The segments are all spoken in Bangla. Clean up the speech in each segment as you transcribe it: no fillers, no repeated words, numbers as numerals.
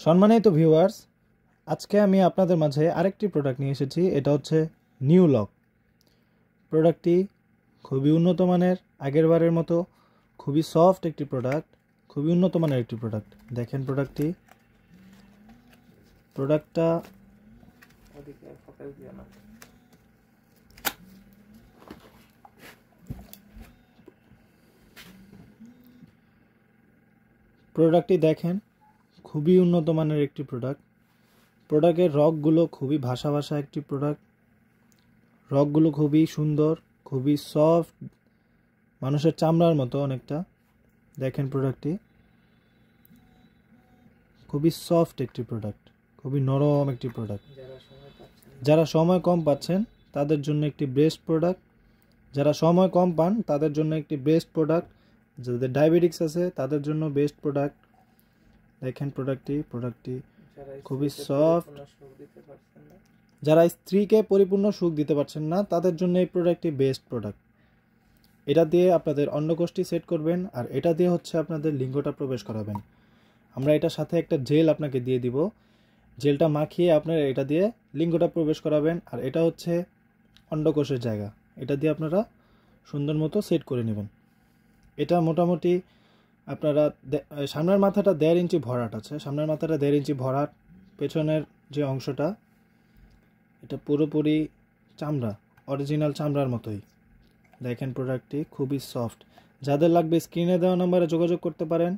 সম্মানিত ভিউয়ার্স, আজকে আমি আপনাদের মাঝে আরেকটি প্রোডাক্ট নিয়ে এসেছি। এটা হচ্ছে নিউ লক। প্রোডাক্টটি খুবই উন্নত মানের, আগের বারের মতো খুবই সফট একটি প্রোডাক্ট, খুবই উন্নত মানের একটি প্রোডাক্ট। দেখেন প্রোডাক্টটা প্রোডাক্টটি দেখেন, খুবই উন্নত মানের একটি প্রোডাক্ট। প্রোডাক্টের রগগুলো খুবই ভাসা ভাসা একটি প্রোডাক্ট। রগগুলো খুবই সুন্দর, খুবই সফট, মানুষের চামড়ার মতো অনেকটা। দেখেন প্রোডাক্টটি খুবই সফট একটি প্রোডাক্ট, খুবই নরম একটি প্রোডাক্ট। যারা সময় কম পাচ্ছেন তাদের জন্য একটি বেস্ট প্রোডাক্ট। যারা সময় কম পান তাদের জন্য একটি বেস্ট প্রোডাক্ট। যাদের ডায়াবেটিক্স আছে তাদের জন্য বেস্ট প্রোডাক্ট। দেখেন প্রোডাক্টটি খুবই সফট। যারা স্ত্রীকে পরিপূর্ণ সুখ দিতে পারছেন না তাদের জন্য এই প্রোডাক্টটি বেস্ট প্রোডাক্ট। এটা দিয়ে আপনাদের অন্ডকোষটি সেট করবেন, আর এটা দিয়ে হচ্ছে আপনাদের লিঙ্গটা প্রবেশ করাবেন। আমরা এটার সাথে একটা জেল আপনাকে দিয়ে দিব। জেলটা মাখিয়ে আপনারা এটা দিয়ে লিঙ্গটা প্রবেশ করাবেন, আর এটা হচ্ছে অন্ডকোষের জায়গা। এটা দিয়ে আপনারা সুন্দর মতো সেট করে নেবেন। এটা মোটামুটি আপনারা সামনের মাথাটা 1.5 ইঞ্চি ভরাট আছে, সামনের মাথাটা 1.5 ইঞ্চি ভরাট। পেছনের যে অংশটা এটা পুরোপুরি চামড়া, অরিজিনাল চামড়ার মতোই। দেখেন প্রোডাক্টটি খুবই সফট। যাদের লাগবে স্ক্রিনে দেওয়া নাম্বারে যোগাযোগ করতে পারেন।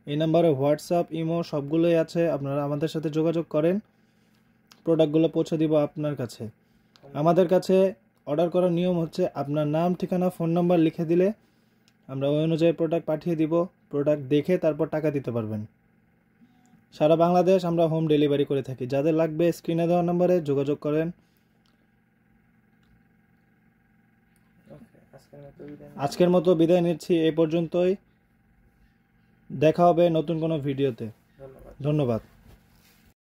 এই নাম্বারে হোয়াটসঅ্যাপ, ইমো সবগুলোই আছে। আপনারা আমাদের সাথে যোগাযোগ করেন, প্রোডাক্টগুলো পৌঁছে দিব আপনার কাছে। আমাদের কাছে অর্ডার করার নিয়ম হচ্ছে আপনার নাম, ঠিকানা, ফোন নাম্বার লিখে দিলে আমরা ওই অনুযায়ী প্রোডাক্ট পাঠিয়ে দিব। প্রোডাক্ট দেখে তারপর টাকা দিতে পারবেন। সারা বাংলাদেশ আমরা হোম ডেলিভারি করে থাকি। যাদের লাগবে স্ক্রিনে দেওয়া নাম্বারে যোগাযোগ করেন। আজকের মতো বিদায় নিচ্ছি, এই পর্যন্তই। দেখা হবে নতুন কোনো ভিডিওতে। ধন্যবাদ।